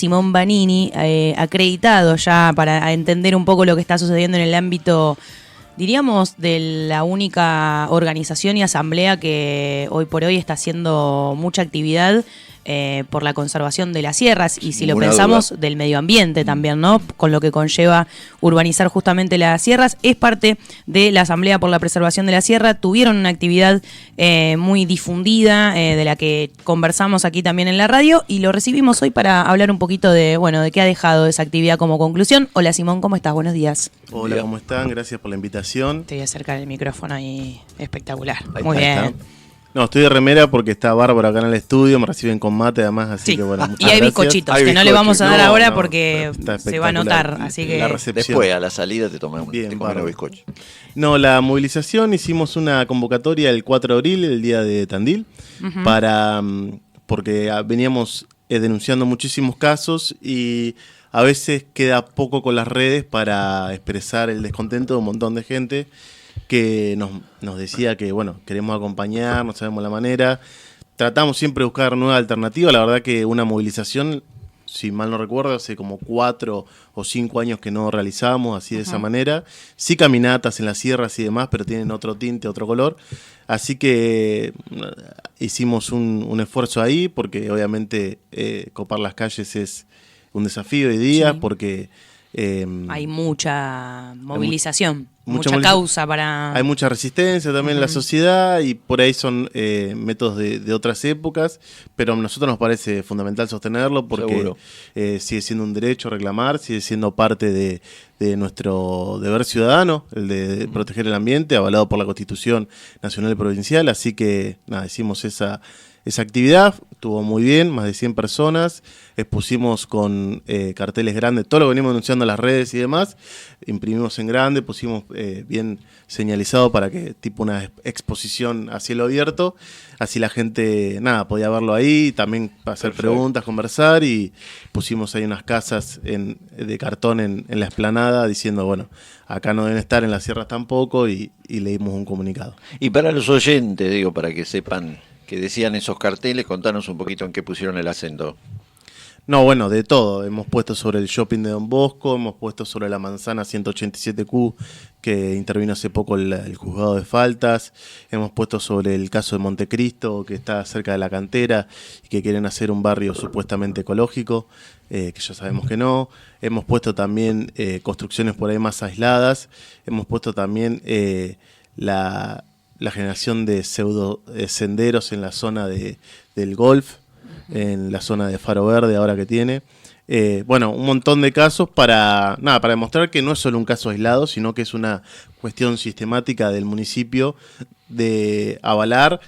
Simón Banini, acreditado ya para entender un poco lo que está sucediendo en el ámbito, diríamos, de la única organización y asamblea que hoy por hoy está haciendo mucha actividad por la conservación de las sierras y si lo pensamos del medio ambiente también, ¿no? Con lo que conlleva urbanizar justamente las sierras. Es parte de la Asamblea por la Preservación de la Sierra. Tuvieron una actividad muy difundida de la que conversamos aquí también en la radio y lo recibimos hoy para hablar un poquito de, bueno, de qué ha dejado esa actividad como conclusión. Hola Simón, ¿cómo estás? Buenos días. Hola, ¿cómo están? Gracias por la invitación. Te voy a acercar el micrófono ahí, espectacular. Ahí muy está, bien. No, estoy de remera porque está Bárbara acá en el estudio, me reciben con mate además, así que bueno, muchas y hay gracias. bizcochitos que no le vamos a dar ahora porque se va a notar, así que... La recepción. Después, a la salida te tomas un bizcocho. No, la movilización, hicimos una convocatoria el 4 de abril, el día de Tandil, para porque veníamos denunciando muchísimos casos y a veces queda poco con las redes para expresar el descontento de un montón de gente que nos decía que, bueno, queremos acompañar, no sabemos la manera. Tratamos siempre de buscar nueva alternativa. La verdad que una movilización, si mal no recuerdo, hace como 4 o 5 años que no realizamos así de esa manera. Sí caminatas en las sierras y demás, pero tienen otro tinte, otro color. Así que hicimos un esfuerzo ahí, porque obviamente copar las calles es un desafío hoy día, porque... hay mucha movilización. Mucha causa para... Hay mucha resistencia también en la sociedad y por ahí son métodos de otras épocas, pero a nosotros nos parece fundamental sostenerlo porque sigue siendo un derecho reclamar, sigue siendo parte de nuestro deber ciudadano, el de proteger el ambiente, avalado por la Constitución Nacional y Provincial, así que nada, hicimos esa actividad, estuvo muy bien, más de 100 personas, expusimos con carteles grandes, todo lo que venimos anunciando en las redes y demás, imprimimos en grande, pusimos bien señalizado para que tipo una exposición a cielo abierto, así la gente, nada, podía verlo ahí, también hacer preguntas, conversar y pusimos ahí unas casas de cartón en la explanada diciendo, bueno, acá no deben estar, en las sierras tampoco y leímos un comunicado. Y para los oyentes, digo, para que sepan... que decían esos carteles, contanos un poquito en qué pusieron el acento. No, bueno, de todo. Hemos puesto sobre el shopping de Don Bosco, hemos puesto sobre la manzana 187Q, que intervino hace poco el juzgado de faltas, hemos puesto sobre el caso de Montecristo, que está cerca de la cantera y que quieren hacer un barrio supuestamente ecológico, que ya sabemos que no. Hemos puesto también construcciones por ahí más aisladas, hemos puesto también la generación de pseudo senderos en la zona del golf, en la zona de Faro Verde ahora que tiene. Bueno, un montón de casos para demostrar que no es solo un caso aislado, sino que es una cuestión sistemática del municipio de avalar,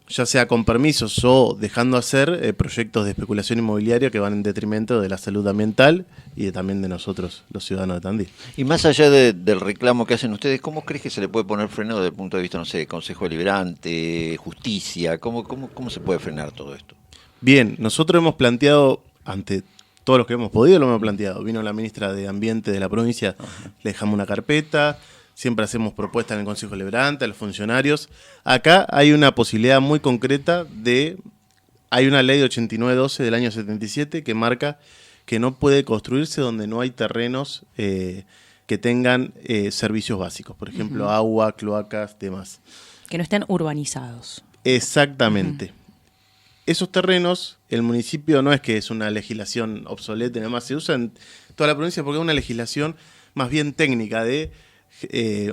ya sea con permisos o dejando hacer proyectos de especulación inmobiliaria que van en detrimento de la salud ambiental y también de nosotros, los ciudadanos de Tandil. Y más allá del reclamo que hacen ustedes, ¿cómo crees que se le puede poner freno desde el punto de vista, no sé, Consejo Deliberante, justicia? ¿Cómo se puede frenar todo esto? Bien, nosotros hemos planteado, ante todos los que hemos podido, lo hemos planteado. Vino la ministra de Ambiente de la provincia, le dejamos una carpeta. Siempre hacemos propuestas en el Consejo Deliberante, a los funcionarios. Acá hay una posibilidad muy concreta hay una ley de 8912 del año 77 que marca que no puede construirse donde no hay terrenos que tengan servicios básicos. Por ejemplo, agua, cloacas, demás. Que no estén urbanizados. Exactamente. Esos terrenos, el municipio no es que es una legislación obsoleta y demás, se usa en toda la provincia porque es una legislación más bien técnica de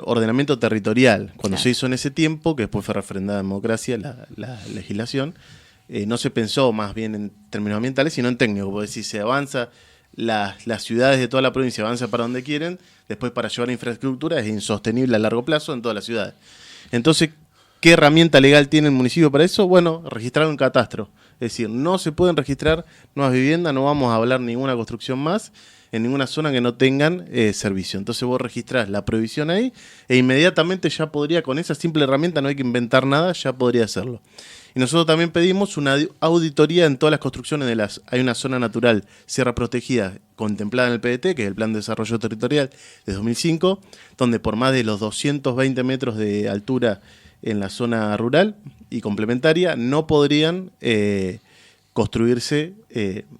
ordenamiento territorial. Cuando se hizo en ese tiempo, que después fue refrendada en democracia la legislación, no se pensó más bien en términos ambientales, sino en técnicos, porque si se avanza, las ciudades de toda la provincia avanzan para donde quieren, después para llevar infraestructura es insostenible a largo plazo en todas las ciudades. Entonces, ¿qué herramienta legal tiene el municipio para eso? Bueno, registrar un catastro. Es decir, no se pueden registrar nuevas viviendas, no vamos a hablar ninguna construcción más en ninguna zona que no tengan servicio. Entonces vos registrás la prohibición ahí e inmediatamente ya podría, con esa simple herramienta, no hay que inventar nada, ya podría hacerlo. Y nosotros también pedimos una auditoría en todas las construcciones hay una zona natural, sierra protegida, contemplada en el PDT, que es el Plan de Desarrollo Territorial de 2005, donde por más de los 220 metros de altura en la zona rural y complementaria no podrían construirse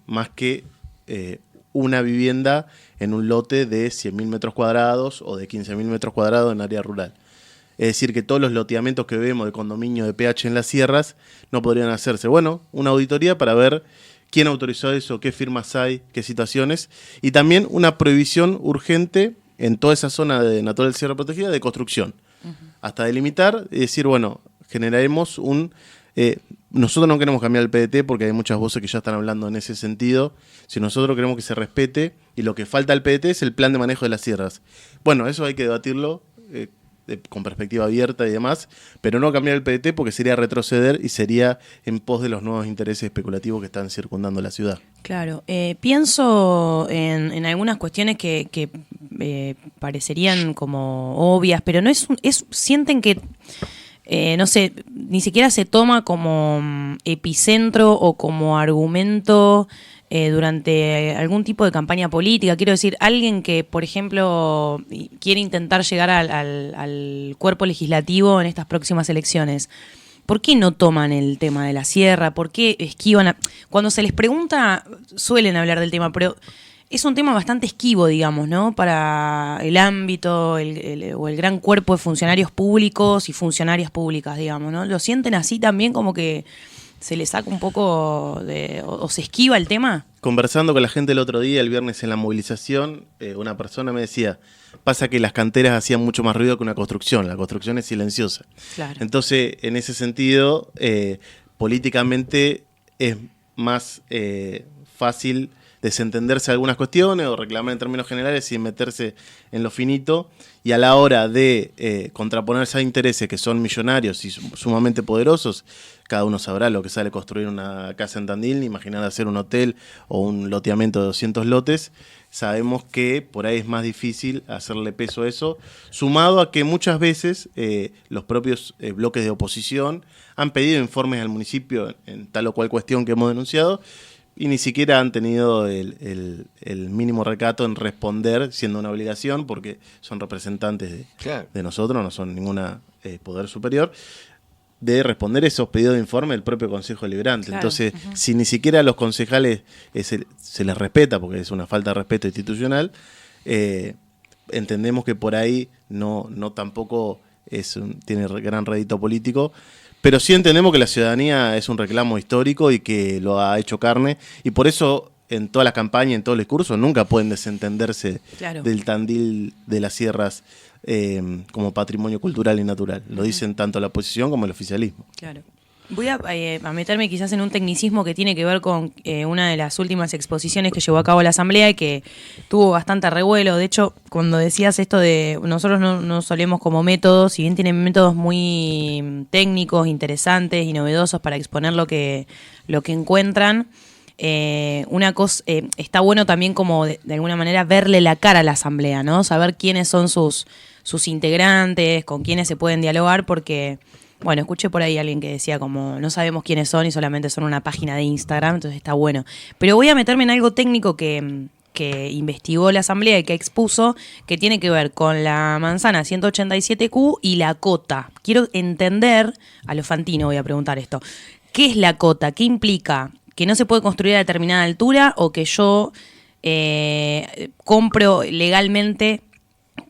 más que una vivienda en un lote de 100.000 metros cuadrados o de 15.000 metros cuadrados en área rural. Es decir, que todos los loteamientos que vemos de condominio de PH en las sierras no podrían hacerse. Bueno, una auditoría para ver quién autorizó eso, qué firmas hay, qué situaciones, y también una prohibición urgente en toda esa zona de natural sierra protegida de construcción. Hasta delimitar y decir, bueno, generaremos nosotros no queremos cambiar el PDT porque hay muchas voces que ya están hablando en ese sentido. Si nosotros queremos que se respete, y lo que falta al PDT es el plan de manejo de las sierras. Bueno, eso hay que debatirlo con perspectiva abierta y demás, pero no cambiar el PDT porque sería retroceder y sería en pos de los nuevos intereses especulativos que están circundando la ciudad. Claro, pienso en algunas cuestiones que parecerían como obvias, pero no sienten que no sé, ni siquiera se toma como epicentro o como argumento durante algún tipo de campaña política. Quiero decir, alguien que, por ejemplo, quiere intentar llegar al cuerpo legislativo en estas próximas elecciones, ¿por qué no toman el tema de la sierra? ¿Por qué esquivan? Cuando se les pregunta, suelen hablar del tema, pero es un tema bastante esquivo, digamos, ¿no? Para el ámbito o el gran cuerpo de funcionarios públicos y funcionarias públicas, digamos, ¿no? ¿Lo sienten así también, como que se les saca un poco o se esquiva el tema? Conversando con la gente el otro día, el viernes en la movilización, una persona me decía, pasa que las canteras hacían mucho más ruido que una construcción, la construcción es silenciosa. Claro. Entonces, en ese sentido, políticamente es más fácil desentenderse de algunas cuestiones o reclamar en términos generales sin meterse en lo finito, y a la hora de contraponerse a intereses que son millonarios y sumamente poderosos, cada uno sabrá lo que sale construir una casa en Tandil, imaginar hacer un hotel o un loteamiento de 200 lotes. Sabemos que por ahí es más difícil hacerle peso a eso, sumado a que muchas veces los propios bloques de oposición han pedido informes al municipio en tal o cual cuestión que hemos denunciado, y ni siquiera han tenido el mínimo recato en responder, siendo una obligación, porque son representantes de nosotros, no son ninguna poder superior, de responder esos pedidos de informe del propio Consejo Deliberante. Claro. Entonces, si ni siquiera a los concejales se les respeta, porque es una falta de respeto institucional, entendemos que por ahí no tampoco tiene gran rédito político. Pero sí entendemos que la ciudadanía es un reclamo histórico y que lo ha hecho carne, y por eso en todas las campañas, en todo el discurso, nunca pueden desentenderse del Tandil de las sierras como patrimonio cultural y natural. Lo dicen tanto la oposición como el oficialismo. Claro. Voy a meterme quizás en un tecnicismo que tiene que ver con una de las últimas exposiciones que llevó a cabo la Asamblea y que tuvo bastante revuelo. De hecho, cuando decías esto de nosotros no solemos como métodos, si bien tienen métodos muy técnicos, interesantes y novedosos para exponer lo que encuentran, una cosa está bueno también como de alguna manera verle la cara a la Asamblea, ¿no? Saber quiénes son sus integrantes, con quiénes se pueden dialogar, porque bueno, escuché por ahí a alguien que decía como no sabemos quiénes son y solamente son una página de Instagram, entonces está bueno. Pero voy a meterme en algo técnico que investigó la Asamblea y que expuso, que tiene que ver con la manzana 187Q y la cota. Quiero entender, a lo Fantino voy a preguntar esto, ¿qué es la cota? ¿Qué implica? ¿Que no se puede construir a determinada altura o que yo compro legalmente,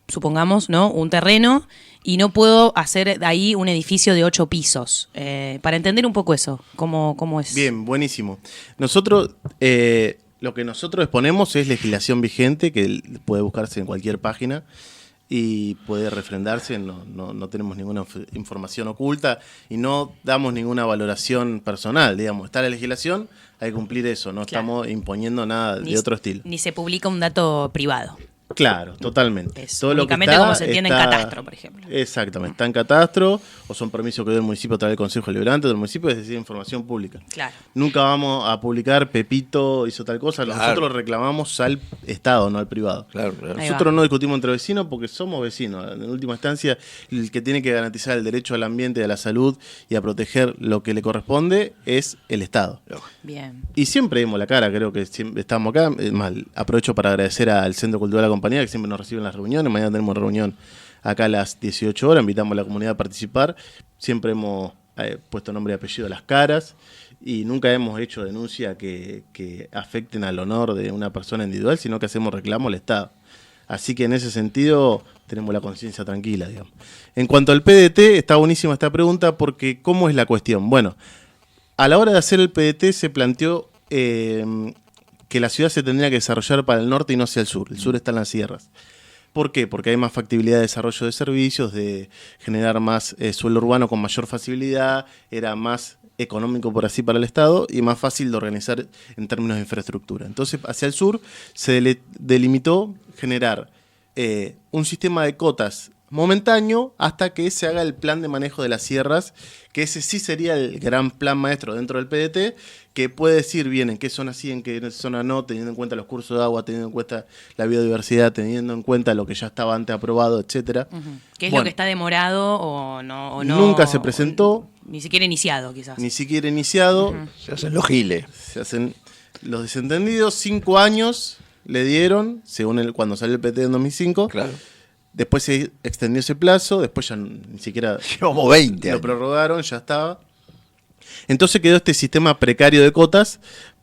supongamos, ¿no?, un terreno y no puedo hacer ahí un edificio de 8 pisos? Para entender un poco eso, ¿cómo es? Bien, buenísimo. Nosotros, lo que nosotros exponemos es legislación vigente, que puede buscarse en cualquier página y puede refrendarse. No tenemos ninguna información oculta y no damos ninguna valoración personal, digamos. Está la legislación, hay que cumplir eso, no estamos imponiendo nada de otro estilo. Ni se publica un dato privado. Claro, totalmente. Todo únicamente lo que está, como se entiende en catastro, por ejemplo. Exactamente, está en catastro, o son permisos que dio el municipio a través del Consejo Deliberante del municipio, es decir, información pública. Claro. Nunca vamos a publicar Pepito hizo tal cosa, nosotros reclamamos al Estado, no al privado. Claro. Nosotros no discutimos entre vecinos porque somos vecinos. En última instancia, el que tiene que garantizar el derecho al ambiente, a la salud y a proteger lo que le corresponde es el Estado. Bien. Y siempre dimos la cara, creo que siempre estamos acá. Es más, aprovecho para agradecer al Centro Cultural de la Compañía, que siempre nos reciben las reuniones. Mañana tenemos reunión acá a las 18 horas, invitamos a la comunidad a participar. Siempre hemos puesto nombre y apellido a las caras y nunca hemos hecho denuncia que afecten al honor de una persona individual, sino que hacemos reclamo al Estado. Así que en ese sentido tenemos la conciencia tranquila, digamos. En cuanto al PDT, está buenísima esta pregunta porque ¿cómo es la cuestión? Bueno, a la hora de hacer el PDT se planteó que la ciudad se tendría que desarrollar para el norte y no hacia el sur. El sur está en las sierras. ¿Por qué? Porque hay más factibilidad de desarrollo de servicios, de generar más suelo urbano con mayor facilidad, era más económico por así para el Estado y más fácil de organizar en términos de infraestructura. Entonces, hacia el sur se delimitó generar un sistema de cotas momentáneo hasta que se haga el plan de manejo de las sierras, que ese sí sería el gran plan maestro dentro del PDT, que puede decir bien en qué zona sí, en qué zona no, teniendo en cuenta los cursos de agua, teniendo en cuenta la biodiversidad, teniendo en cuenta lo que ya estaba antes aprobado, etcétera. ¿Qué es lo que está demorado o no? Nunca se presentó. Ni siquiera iniciado, quizás. Ni siquiera iniciado. Se hacen los giles. Se hacen los desentendidos. 5 años le dieron, según cuando salió el PDT en 2005. Claro. Después se extendió ese plazo, después ya ni siquiera Llevamos 20 lo años. prorrogaron, ya estaba. Entonces quedó este sistema precario de cotas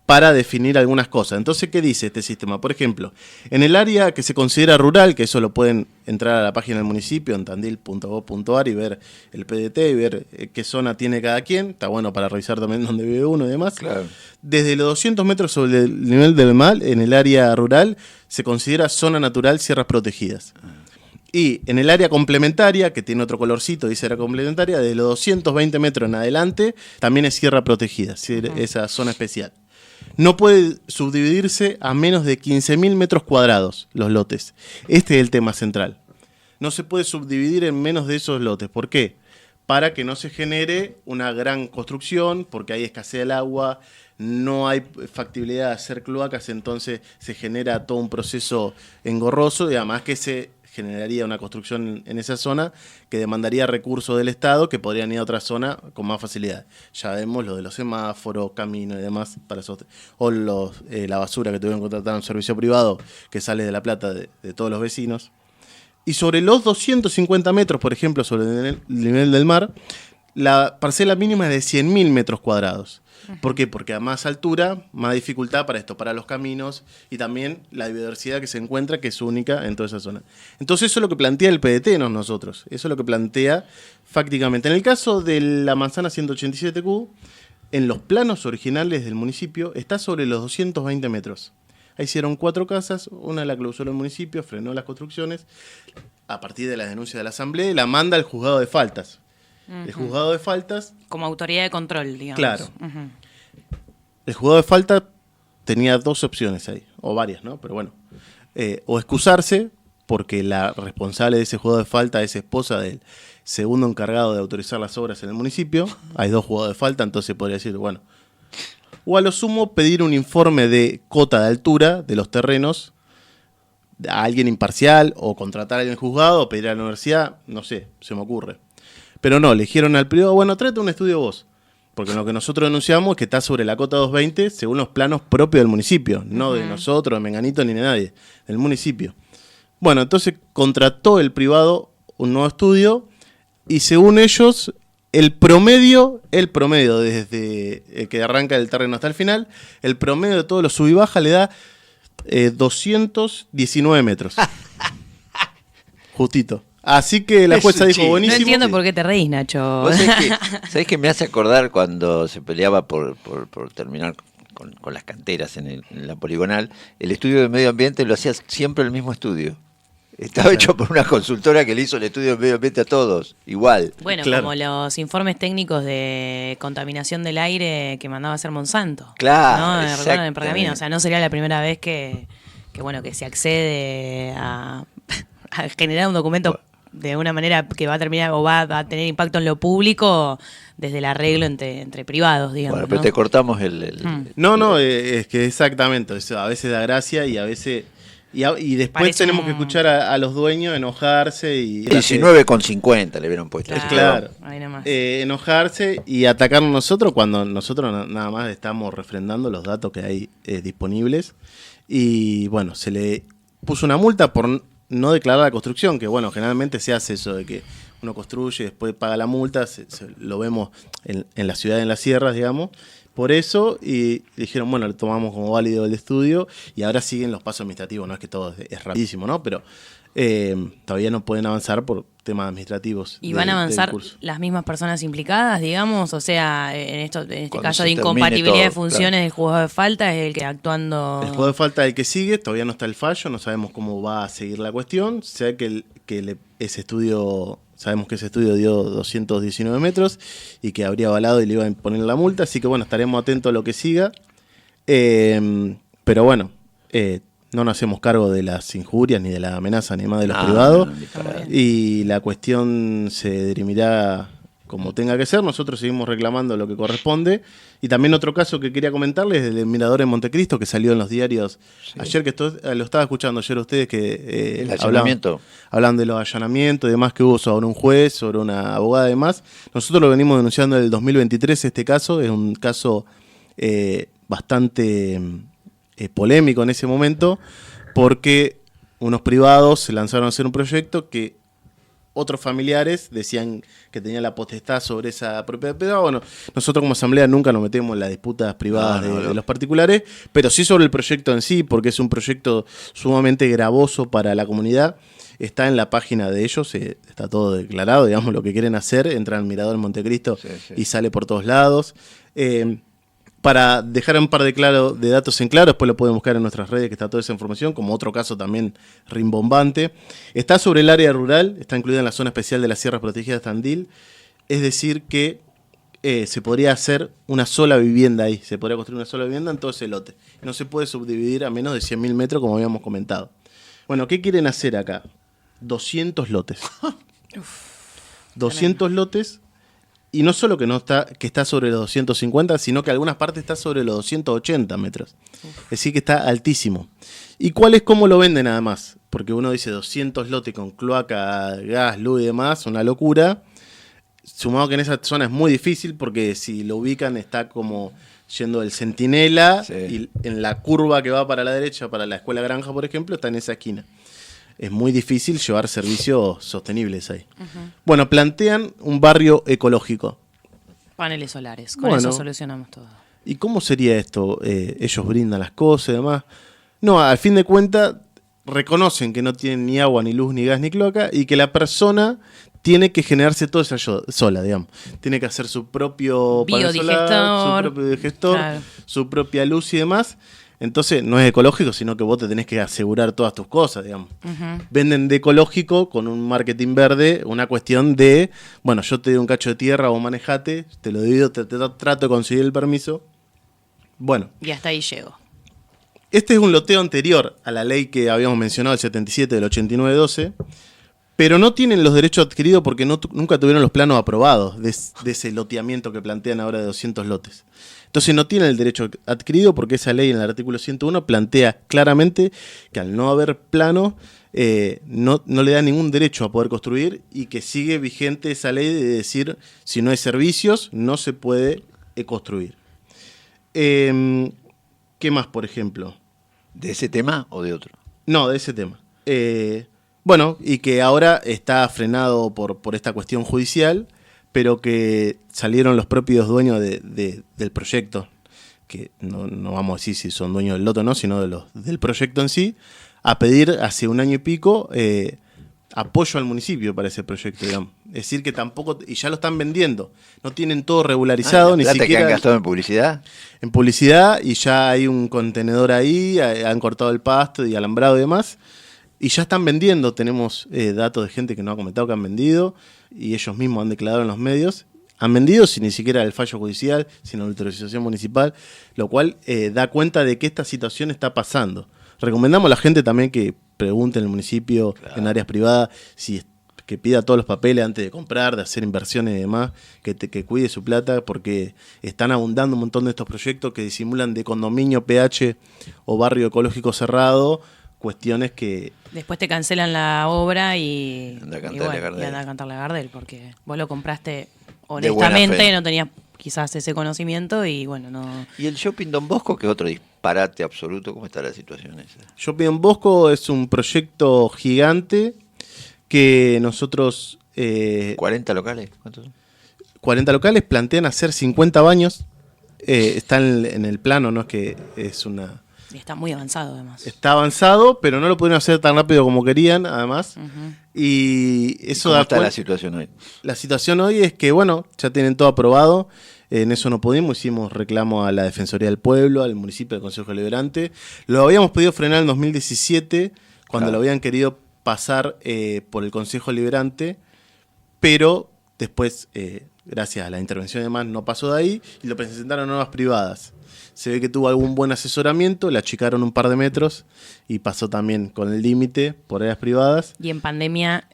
para definir algunas cosas. Entonces, ¿qué dice este sistema? Por ejemplo, en el área que se considera rural, que eso lo pueden entrar a la página del municipio, en tandil.gov.ar y ver el PDT y ver qué zona tiene cada quien. Está bueno para revisar también dónde vive uno y demás. Claro. Desde los 200 metros sobre el nivel del mar, en el área rural, se considera zona natural sierras protegidas. Y en el área complementaria, que tiene otro colorcito, dice área complementaria, de los 220 metros en adelante, también es sierra protegida, esa zona especial. No puede subdividirse a menos de 15.000 metros cuadrados los lotes. Este es el tema central. No se puede subdividir en menos de esos lotes. ¿Por qué? Para que no se genere una gran construcción, porque hay escasez del agua, no hay factibilidad de hacer cloacas, entonces se genera todo un proceso engorroso y además que se generaría una construcción en esa zona que demandaría recursos del Estado que podrían ir a otra zona con más facilidad. Ya vemos lo de los semáforos, caminos y demás, o la basura que tuvieron que contratar en un servicio privado que sale de la plata de todos los vecinos. Y sobre los 250 metros, por ejemplo, sobre el nivel del mar, la parcela mínima es de 100.000 metros cuadrados. ¿Por qué? Porque a más altura, más dificultad para esto, para los caminos y también la biodiversidad que se encuentra, que es única en toda esa zona. Entonces eso es lo que plantea el PDT, no nosotros. Eso es lo que plantea fácticamente. En el caso de la manzana 187Q, en los planos originales del municipio, está sobre los 220 metros. Ahí hicieron 4 casas, una la clausuró el municipio, frenó las construcciones. A partir de la denuncia de la asamblea, la manda al juzgado de faltas. El juzgado de faltas... Como autoridad de control, digamos. Claro. El juzgado de falta tenía 2 opciones ahí, o varias, ¿no? Pero bueno. O excusarse, porque la responsable de ese juzgado de falta es esposa del segundo encargado de autorizar las obras en el municipio. Hay 2 juzgados de falta, entonces podría decir, bueno. O a lo sumo pedir un informe de cota de altura de los terrenos a alguien imparcial, o contratar a alguien juzgado, o pedir a la universidad, no sé, se me ocurre. Pero no, le dijeron al privado, bueno, tráete un estudio vos. Porque lo que nosotros denunciamos es que está sobre la cota 220 según los planos propios del municipio, no de nosotros, de Menganito, ni de nadie, del municipio. Bueno, entonces contrató el privado un nuevo estudio y según ellos, el promedio desde que arranca el terreno hasta el final, el promedio de todos los sub y baja le da 219 metros. Justito. Así que la jueza dijo, buenísimo. No entiendo por qué te reís, Nacho. ¿Vos sabés que me hace acordar cuando se peleaba por terminar con las canteras en la poligonal? El estudio de medio ambiente lo hacía siempre el mismo estudio. Estaba hecho por una consultora que le hizo el estudio de medio ambiente a todos, igual. Bueno, Claro. como los informes técnicos de contaminación del aire que mandaba a hacer Monsanto. Claro, ¿no? Recuerdan exactamente. en Pergamino. O sea, no sería la primera vez que se accede a generar un documento de una manera que va a terminar o va a tener impacto en lo público desde el arreglo entre privados, digamos. Bueno, pero ¿no? te cortamos No, es que exactamente, eso a veces da gracia y a veces... Y después Parece tenemos que escuchar a los dueños enojarse y... 19,50 le hubieran puesto. Claro. Ahí nomás. Enojarse y atacarnos nosotros cuando nosotros nada más estamos refrendando los datos que hay disponibles. Y bueno, se le puso una multa por no declarar la construcción, que bueno, generalmente se hace eso de que uno construye y después paga la multa, lo vemos en la ciudad, en las sierras, digamos, por eso y dijeron, bueno, lo tomamos como válido el estudio y ahora siguen los pasos administrativos. No es que todo es rapidísimo, ¿no? Pero todavía no pueden avanzar por temas administrativos. ¿Y van a avanzar las mismas personas implicadas, digamos? O sea, en este caso de incompatibilidad de funciones del juzgado de falta es el que actuando... El juzgado de falta es el que sigue, todavía no está el fallo, no sabemos cómo va a seguir la cuestión. Sé que ese estudio, sabemos que ese estudio dio 219 metros y que habría avalado y le iba a imponer la multa, así que bueno, estaremos atentos a lo que siga. Pero bueno, no nos hacemos cargo de las injurias, ni de la amenaza, ni más de los privados. Y la cuestión se dirimirá como tenga que ser. Nosotros seguimos reclamando lo que corresponde. Y también otro caso que quería comentarles es el mirador en Montecristo, que salió en los diarios ayer, que lo estaba escuchando ayer ustedes, que el allanamiento. Hablan de los allanamientos y demás que hubo sobre un juez, sobre una abogada y demás. Nosotros lo venimos denunciando en el 2023 este caso. Es un caso bastante... polémico en ese momento, porque unos privados se lanzaron a hacer un proyecto que otros familiares decían que tenían la potestad sobre esa propiedad privada. Bueno, nosotros como asamblea nunca nos metemos en las disputas privadas de los particulares, pero sí sobre el proyecto en sí, porque es un proyecto sumamente gravoso para la comunidad. Está en la página de ellos, está todo declarado, digamos, lo que quieren hacer. Entra al Mirador en Montecristo y sale por todos lados. Para dejar un par de datos en claro, después lo pueden buscar en nuestras redes, que está toda esa información, como otro caso también rimbombante. Está sobre el área rural, está incluida en la zona especial de las Sierras Protegidas de Tandil, es decir que se podría hacer una sola vivienda ahí, se podría construir una sola vivienda en todo ese lote. No se puede subdividir a menos de 100.000 metros, como habíamos comentado. Bueno, ¿qué quieren hacer acá? 200 lotes. 200 lotes. Y no solo que está sobre los 250, sino que algunas partes está sobre los 280 metros. Es decir, que está altísimo. ¿Y cómo lo venden además? Porque uno dice 200 lotes con cloaca, gas, luz y demás, una locura. Sumado que en esa zona es muy difícil, porque si lo ubican está como yendo el Centinela, y en la curva que va para la derecha, para la Escuela Granja, por ejemplo, está en esa esquina. Es muy difícil llevar servicios sostenibles ahí. Bueno, plantean un barrio ecológico. Paneles solares, con eso solucionamos todo. ¿Y cómo sería esto? Ellos brindan las cosas y demás. No, al fin de cuentas, reconocen que no tienen ni agua, ni luz, ni gas, ni cloaca, y que la persona tiene que generarse todo esa sola, digamos. Tiene que hacer su propio panel solar, su propio digestor, su propia luz y demás. Entonces no es ecológico, sino que vos te tenés que asegurar todas tus cosas, digamos. Venden de ecológico con un marketing verde, una cuestión de, bueno, yo te doy un cacho de tierra, vos manejate, te lo divido, te trato de conseguir el permiso. Bueno. Y hasta ahí llego. Este es un loteo anterior a la ley que habíamos mencionado, el 77 del 89-12, pero no tienen los derechos adquiridos porque nunca tuvieron los planos aprobados de ese loteamiento que plantean ahora de 200 lotes. Entonces no tienen el derecho adquirido porque esa ley en el artículo 101 plantea claramente que al no haber plano no le da ningún derecho a poder construir, y que sigue vigente esa ley de decir si no hay servicios no se puede construir. ¿Qué más, por ejemplo? ¿De ese tema o de otro? No, de ese tema. Bueno, y que ahora está frenado por esta cuestión judicial, pero que salieron los propios dueños del proyecto, que no vamos a decir si son dueños del lote o no, sino del proyecto en sí, a pedir hace un año y pico apoyo al municipio para ese proyecto, digamos. Es decir, que tampoco, y ya lo están vendiendo, no tienen todo regularizado, ni siquiera. ¿Que han gastado en publicidad? En publicidad, y ya hay un contenedor ahí, han cortado el pasto y alambrado y demás. Y ya están vendiendo, tenemos datos de gente que nos ha comentado que han vendido, y ellos mismos han declarado en los medios. Han vendido sin ni siquiera el fallo judicial, sin la autorización municipal, lo cual da cuenta de que esta situación está pasando. Recomendamos a la gente también que pregunte en el municipio, en áreas privadas, que pida todos los papeles antes de comprar, de hacer inversiones y demás, que cuide su plata, porque están abundando un montón de estos proyectos que disimulan de condominio, PH o barrio ecológico cerrado, cuestiones que... Después te cancelan la obra y anda a cantarle a Gardel, porque vos lo compraste honestamente, no tenías quizás ese conocimiento y bueno, no... ¿Y el Shopping Don Bosco, que es otro disparate absoluto? ¿Cómo está la situación esa? Shopping Don Bosco es un proyecto gigante que nosotros... ¿40 locales? ¿Cuántos son? 40 locales, plantean hacer 50 baños. está en el plano, no es que es una... Y está muy avanzado, además. Está avanzado, pero no lo pudieron hacer tan rápido como querían, además. Y eso ¿Cómo da está la situación hoy? La situación hoy es que, bueno, ya tienen todo aprobado. En eso no pudimos, hicimos reclamo a la Defensoría del Pueblo, al municipio, al Consejo Deliberante. Lo habíamos podido frenar en 2017, cuando lo habían querido pasar por el Consejo Deliberante, pero después, gracias a la intervención y demás, no pasó de ahí y lo presentaron a normas privadas. Se ve que tuvo algún buen asesoramiento, le achicaron un par de metros y pasó también con el límite por áreas privadas. Y en pandemia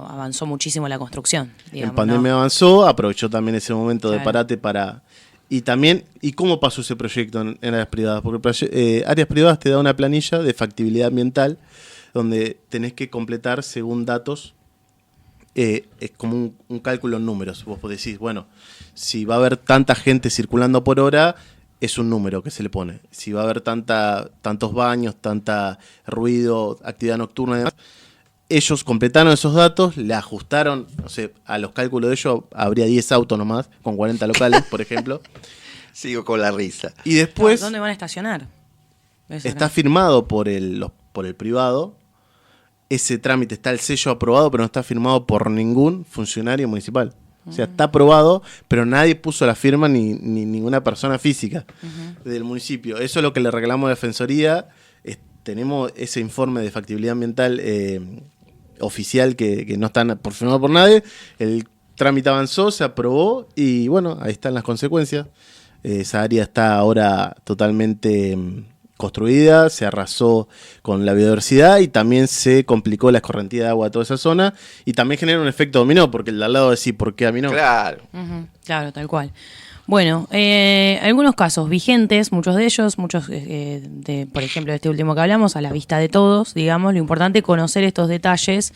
avanzó muchísimo la construcción. Digamos, en pandemia avanzó, aprovechó también ese momento de parate para... Y también, ¿y cómo pasó ese proyecto en áreas privadas? Porque áreas privadas te da una planilla de factibilidad ambiental donde tenés que completar según datos. Es como un cálculo en números. Vos decís, bueno, si va a haber tanta gente circulando por hora, es un número que se le pone. Si va a haber tantos baños, tanta ruido, actividad nocturna y demás. Ellos completaron esos datos, le ajustaron, no sé, a los cálculos de ellos habría 10 autos nomás, con 40 locales, por ejemplo. Sigo con la risa. Y después... ¿Dónde van a estacionar? Está firmado por el privado. Ese trámite está el sello aprobado, pero no está firmado por ningún funcionario municipal. O sea, está aprobado, pero nadie puso la firma ni ninguna persona física del municipio. Eso es lo que le reclamamos a la Defensoría. Tenemos ese informe de factibilidad ambiental oficial que no está firmado por nadie. El trámite avanzó, se aprobó y bueno, ahí están las consecuencias. Esa área está ahora totalmente... construida, se arrasó con la biodiversidad y también se complicó la escorrentía de agua de toda esa zona y también genera un efecto dominó, porque el de al lado decir, ¿por qué a mí no? Claro. Claro, tal cual. Bueno, algunos casos vigentes, muchos de ellos, por ejemplo, de este último que hablamos, a la vista de todos, digamos, lo importante es conocer estos detalles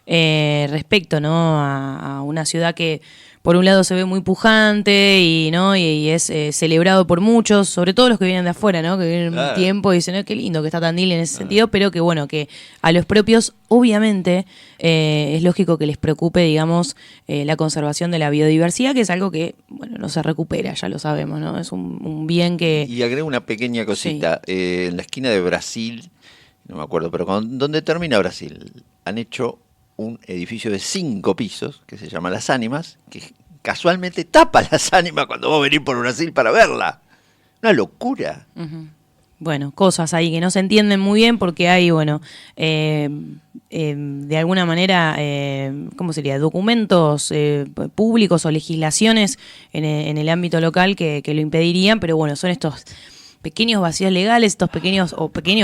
respecto, ¿no? a una ciudad que por un lado se ve muy pujante y es celebrado por muchos, sobre todo los que vienen de afuera, ¿no? Que vienen un tiempo y dicen, qué lindo que está Tandil en ese sentido, pero que bueno, que a los propios, obviamente, es lógico que les preocupe, digamos, la conservación de la biodiversidad, que es algo que, bueno, no se recupera, ya lo sabemos, ¿no? Es un bien que... Y agrego una pequeña cosita. Sí. En la esquina de Brasil, no me acuerdo, pero ¿dónde termina Brasil? Han hecho un edificio de 5 pisos que se llama Las Ánimas, que casualmente tapa Las Ánimas cuando vos venís por Brasil para verla. Una locura. Bueno, cosas ahí que no se entienden muy bien porque hay, bueno, de alguna manera, ¿cómo sería? Documentos públicos o legislaciones en el ámbito local que lo impedirían, pero bueno, son estos pequeños vacíos legales, estos pequeños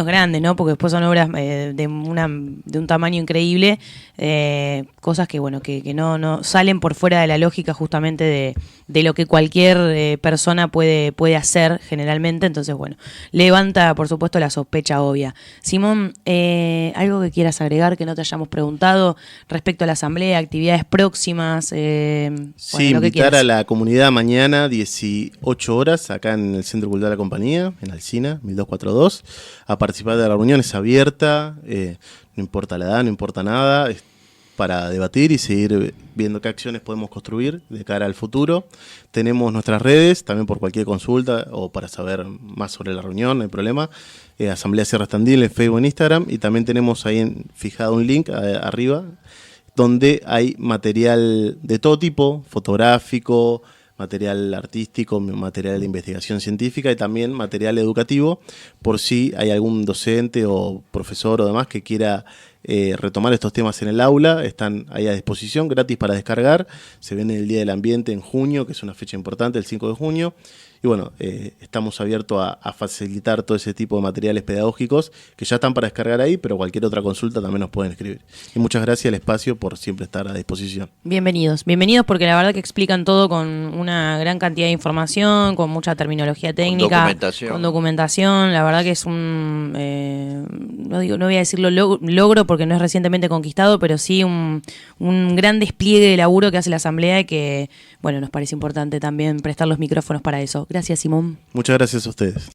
grandes, ¿no? Porque después son obras de un tamaño increíble, cosas que bueno, que no salen por fuera de la lógica justamente de lo que cualquier persona puede hacer generalmente. Entonces, bueno, levanta por supuesto la sospecha obvia. Simón, algo que quieras agregar que no te hayamos preguntado respecto a la asamblea, actividades próximas. Sí, invitar a la comunidad mañana 18 horas acá en el Centro Cultural de la Compañía, en Alsina, 1242, a participar de la reunión. Es abierta, no importa la edad, no importa nada, es para debatir y seguir viendo qué acciones podemos construir de cara al futuro. Tenemos nuestras redes, también por cualquier consulta o para saber más sobre la reunión, no hay problema. Asamblea Sierras Tandil en Facebook e Instagram, y también tenemos ahí fijado un link arriba donde hay material de todo tipo, fotográfico, material artístico, material de investigación científica y también material educativo, por si hay algún docente o profesor o demás que quiera retomar estos temas en el aula. Están ahí a disposición, gratis para descargar. Se viene el Día del Ambiente en junio, que es una fecha importante, el 5 de junio. Y bueno, estamos abiertos a facilitar todo ese tipo de materiales pedagógicos que ya están para descargar ahí, pero cualquier otra consulta también nos pueden escribir. Y muchas gracias al espacio por siempre estar a disposición. Bienvenidos porque la verdad que explican todo con una gran cantidad de información, con mucha terminología técnica, con documentación. La verdad que es no voy a decirlo logro porque no es recientemente conquistado, pero sí un gran despliegue de laburo que hace la Asamblea y que, bueno, nos parece importante también prestar los micrófonos para eso. Gracias, Simón. Muchas gracias a ustedes.